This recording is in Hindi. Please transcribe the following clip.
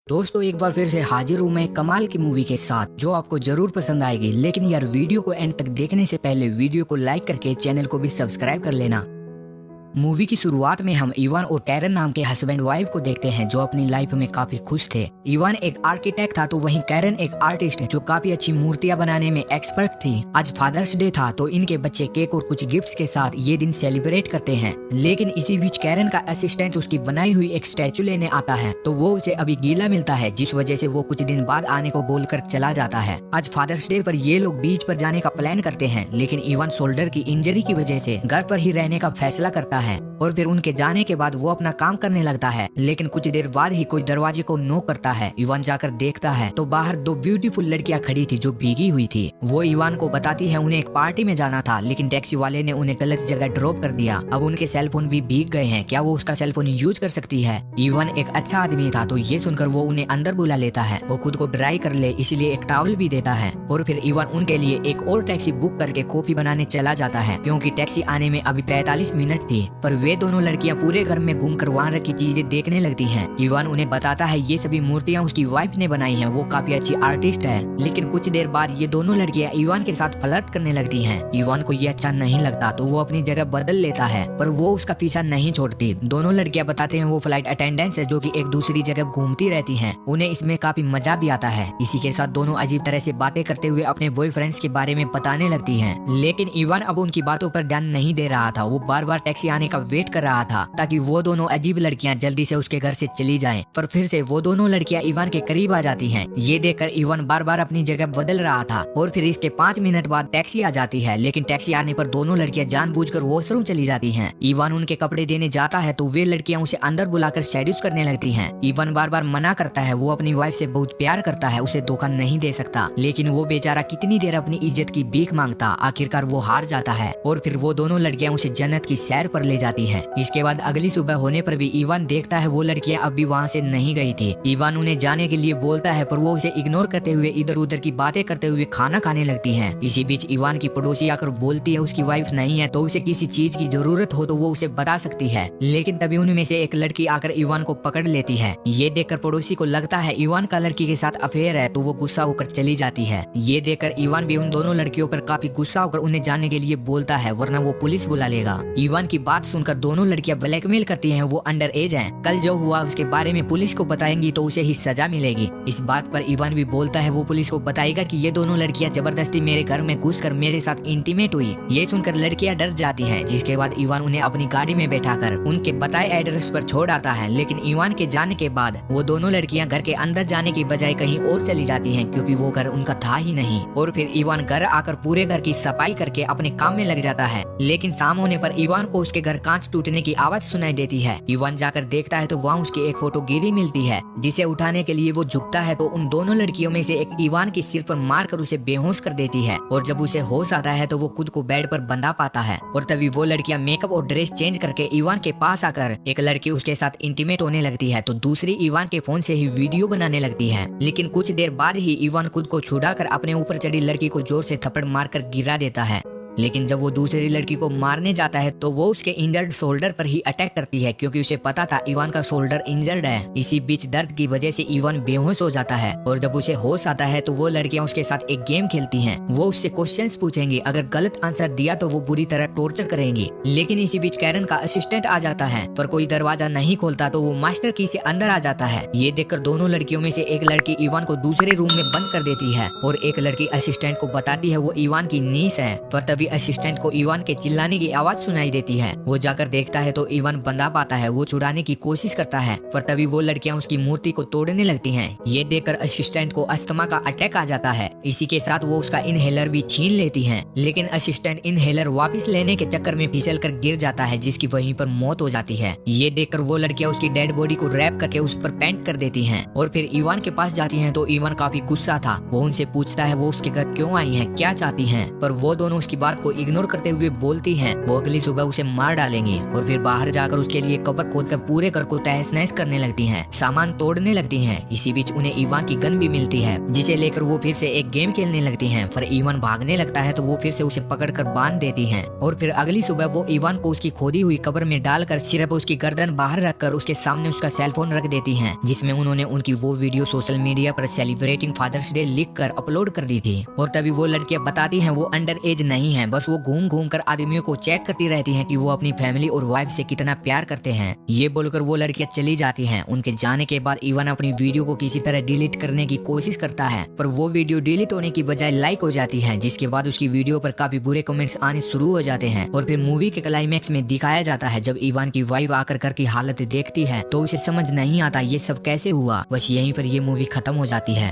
दोस्तों एक बार फिर से हाजिर हूँ मैं कमाल की मूवी के साथ जो आपको जरूर पसंद आएगी। लेकिन यार वीडियो को एंड तक देखने से पहले वीडियो को लाइक करके चैनल को भी सब्सक्राइब कर लेना। मूवी की शुरुआत में हम इवान और कैरन नाम के हस्बैंड वाइफ को देखते हैं जो अपनी लाइफ में काफी खुश थे। इवान एक आर्किटेक्ट था तो वहीं कैरन एक आर्टिस्ट जो काफी अच्छी मूर्तियां बनाने में एक्सपर्ट थी। आज फादर्स डे था तो इनके बच्चे केक और कुछ गिफ्ट्स के साथ ये दिन सेलिब्रेट करते हैं। लेकिन इसी बीच कैरन का असिस्टेंट उसकी बनाई हुई एक स्टैचू लेने आता है तो वो उसे अभी गीला मिलता है, जिस वजह से वो कुछ दिन बाद आने को बोलकर चला जाता है। आज फादर्स डे पर ये लोग बीच पर जाने का प्लान करते हैं, लेकिन इवान शोल्डर की इंजरी की वजह से घर पर ही रहने का फैसला करता है और फिर उनके जाने के बाद वो अपना काम करने लगता है। लेकिन कुछ देर बाद ही कोई दरवाजे को नॉक करता है। इवान जाकर देखता है तो बाहर दो ब्यूटीफुल लड़कियां खड़ी थी जो भीगी हुई थी। वो इवान को बताती है उन्हें एक पार्टी में जाना था, लेकिन टैक्सी वाले ने उन्हें गलत जगह ड्रॉप कर दिया। अब उनके सेलफोन भी भीग गए हैं, क्या वो उसका सेलफोन यूज कर सकती है? इवान एक अच्छा आदमी था तो ये सुनकर वो उन्हें अंदर बुला लेता है। वो खुद को ड्राई कर ले इसलिए एक टॉवल भी देता है और फिर इवान उनके लिए एक और टैक्सी बुक करके कॉफी बनाने चला जाता है, क्योंकि टैक्सी आने में अभी 45 मिनट थी। पर वे दोनों लड़कियां पूरे घर में घूमकर वहाँ रखी चीजें देखने लगती हैं। इवान उन्हें बताता है ये सभी मूर्तियां उसकी वाइफ ने बनाई हैं, वो काफी अच्छी आर्टिस्ट है। लेकिन कुछ देर बाद ये दोनों लड़कियां इवान के साथ फ्लर्ट करने लगती हैं। इवान को ये अच्छा नहीं लगता तो वो अपनी जगह बदल लेता है, पर वो उसका पीछा नहीं छोड़ती। दोनों लड़कियां बताते हैं वो फ्लाइट अटेंडेंट्स है जो कि एक दूसरी जगह घूमती रहती हैं। उन्हें इसमें काफी मजा भी आता है। इसी के साथ दोनों अजीब तरह से बातें करते हुए अपने बॉयफ्रेंड्स के बारे में बताने लगती हैं। लेकिन इवान अब उनकी बातों पर ध्यान नहीं दे रहा था। वो बार बार टैक्सी आने का वेट कर रहा था ताकि वो दोनों अजीब लड़कियां जल्दी से उसके घर से चली जाएं। पर फिर से वो दोनों लड़कियां इवान के करीब आ जाती हैं। ये देखकर इवान बार बार अपनी जगह बदल रहा था और फिर इसके 5 मिनट बाद टैक्सी आ जाती है। लेकिन टैक्सी आने पर दोनों लड़कियां जानबूझकर वॉशरूम चली जाती हैं। इवान उनके कपड़े देने जाता है तो वे लड़कियां उसे अंदर बुलाकर सेड्यूस करने लगती हैं। इवान बार बार मना करता है, वो अपनी वाइफ से बहुत प्यार करता है, उसे धोखा नहीं दे सकता। लेकिन वो बेचारा कितनी देर अपनी इज्जत की भीख मांगता, आखिरकार वो हार जाता है और फिर वो दोनों लड़कियां उसे जन्नत की सैर पर ले जाती है। इसके बाद अगली सुबह होने पर भी इवान देखता है वो लड़कियां अभी वहाँ से नहीं गई थी। इवान उन्हें जाने के लिए बोलता है पर वो उसे इग्नोर करते हुए इधर उधर की बातें करते हुए खाना खाने लगती हैं। इसी बीच इवान की पड़ोसी आकर बोलती है उसकी वाइफ नहीं है तो उसे किसी चीज की जरूरत हो तो वो उसे बता सकती है। लेकिन तभी उनमें से एक लड़की आकर इवान को पकड़ लेती है। ये देखकर पड़ोसी को लगता है इवान का लड़की के साथ अफेयर है तो वो गुस्सा होकर चली जाती है। ये देखकर इवान भी उन दोनों लड़कियों पर काफी गुस्सा होकर उन्हें जाने के लिए बोलता है, वरना वो पुलिस बुला लेगा। इवान की बात सुनकर दोनों लड़कियां ब्लैकमेल करती हैं वो अंडर एज है, कल जो हुआ उसके बारे में पुलिस को बताएंगी तो उसे ही सजा मिलेगी। इस बात पर इवान भी बोलता है वो पुलिस को बताएगा कि ये दोनों लड़कियां जबरदस्ती मेरे घर में घुसकर मेरे साथ इंटीमेट हुई। ये सुनकर लड़कियां डर जाती हैं, जिसके बाद इवान उन्हें अपनी गाड़ी में बैठाकर उनके बताए एड्रेस पर छोड़ आता है। लेकिन इवान के जाने के बाद वो दोनों लड़कियां घर के अंदर जाने की बजाय कहीं और चली जाती हैं, क्योंकि वो घर उनका था ही नहीं। और फिर इवान घर आकर पूरे घर की सफाई करके अपने काम में लग जाता है। लेकिन शाम होने पर इवान को उसके घर कांच टूटने की आवाज सुनाई देती है। इवान जाकर देखता है तो वहाँ उसकी एक फोटो गिरी मिलती है, जिसे उठाने के लिए वो झुकता है तो उन दोनों लड़कियों में से एक इवान की सिर पर मारकर उसे बेहोश कर देती है। और जब उसे होश आता है तो वो खुद को बेड पर बंधा पाता है। और तभी वो लड़कियां मेकअप और ड्रेस चेंज करके इवान के पास आकर एक लड़की उसके साथ इंटीमेट होने लगती है तो दूसरी इवान के फोन से ही वीडियो बनाने लगती है। लेकिन कुछ देर बाद ही इवान खुद को छुड़ाकर अपने ऊपर चढ़ी लड़की को जोर से थप्पड़ मारकर गिरा देता है। लेकिन जब वो दूसरी लड़की को मारने जाता है तो वो उसके इंजर्ड शोल्डर पर ही अटैक करती है, क्योंकि उसे पता था इवान का शोल्डर इंजर्ड है। इसी बीच दर्द की वजह से इवान बेहोश हो जाता है और जब उसे होश आता है तो वो लड़कियां उसके साथ एक गेम खेलती हैं। वो उससे क्वेश्चंस पूछेंगी, अगर गलत आंसर दिया तो वो बुरी तरह टॉर्चर करेंगी। लेकिन इसी बीच कैरन का असिस्टेंट आ जाता है पर कोई दरवाजा नहीं खोलता तो वो मास्टर की से अंदर आ जाता है। ये देखकर दोनों लड़कियों में से एक लड़की इवान को दूसरे रूम में बंद कर देती है और एक लड़की असिस्टेंट को बताती है वो इवान की नीस है। पर तभी असिस्टेंट को इवान के चिल्लाने की आवाज सुनाई देती है। वो जाकर देखता है तो इवान बंधा पाता है। वो छुड़ाने की कोशिश करता है पर तभी वो लड़कियां उसकी मूर्ति को तोड़ने लगती हैं। ये देखकर असिस्टेंट को अस्थमा का अटैक आ जाता है। इसी के साथ वो उसका इनहेलर भी छीन लेती हैं। लेकिन असिस्टेंट इनहेलर वापस लेने के चक्कर में फिसल कर गिर जाता है, जिसकी वहीं पर मौत हो जाती है। ये देखकर वो लड़कियां उसकी डेड बॉडी को रैप करके उस पर पेंट कर देती हैं और फिर इवान के पास जाती हैं तो इवान काफी गुस्सा था। वो उनसे पूछता है वो उसके घर क्यों आई हैं, क्या चाहती हैं, पर वो दोनों उसकी बात को इग्नोर करते हुए बोलती हैं वो अगली सुबह उसे मार डालेंगी और फिर बाहर जाकर उसके लिए कब्र खोदकर पूरे घर को तहस नहस करने लगती हैं, सामान तोड़ने लगती हैं। इसी बीच उन्हें इवान की गन भी मिलती है जिसे लेकर वो फिर से एक गेम खेलने लगती हैं, पर इवान भागने लगता है तो वो फिर से उसे पकड़कर बांध देती हैं और फिर अगली सुबह वो इवान को उसकी खोदी हुई कब्र में डालकर सिर्फ उसकी गर्दन बाहर रखकर उसके सामने उसका सेलफोन रख देती हैं, जिसमें उन्होंने उनकी वो वीडियो सोशल मीडिया पर सेलिब्रेटिंग फादर्स डे लिख कर अपलोड कर दी थी। और तभी वो लड़कियां बताती हैं वो अंडर एज नहीं है, बस वो घूम घूम कर आदमियों को चेक करती रहती हैं कि वो अपनी फैमिली और वाइफ से कितना प्यार करते हैं। ये बोलकर वो लड़कियां चली जाती हैं। उनके जाने के बाद इवान अपनी वीडियो को किसी तरह डिलीट करने की कोशिश करता है, पर वो वीडियो डिलीट होने की बजाय लाइक हो जाती है, जिसके बाद उसकी वीडियो पर काफी बुरे कमेंट्स आने शुरू हो जाते हैं। और फिर मूवी के क्लाइमैक्स में दिखाया जाता है जब इवान की वाइफ आकर घर की हालत देखती है तो उसे समझ नहीं आता ये सब कैसे हुआ। बस यहीं पर ये मूवी खत्म हो जाती है।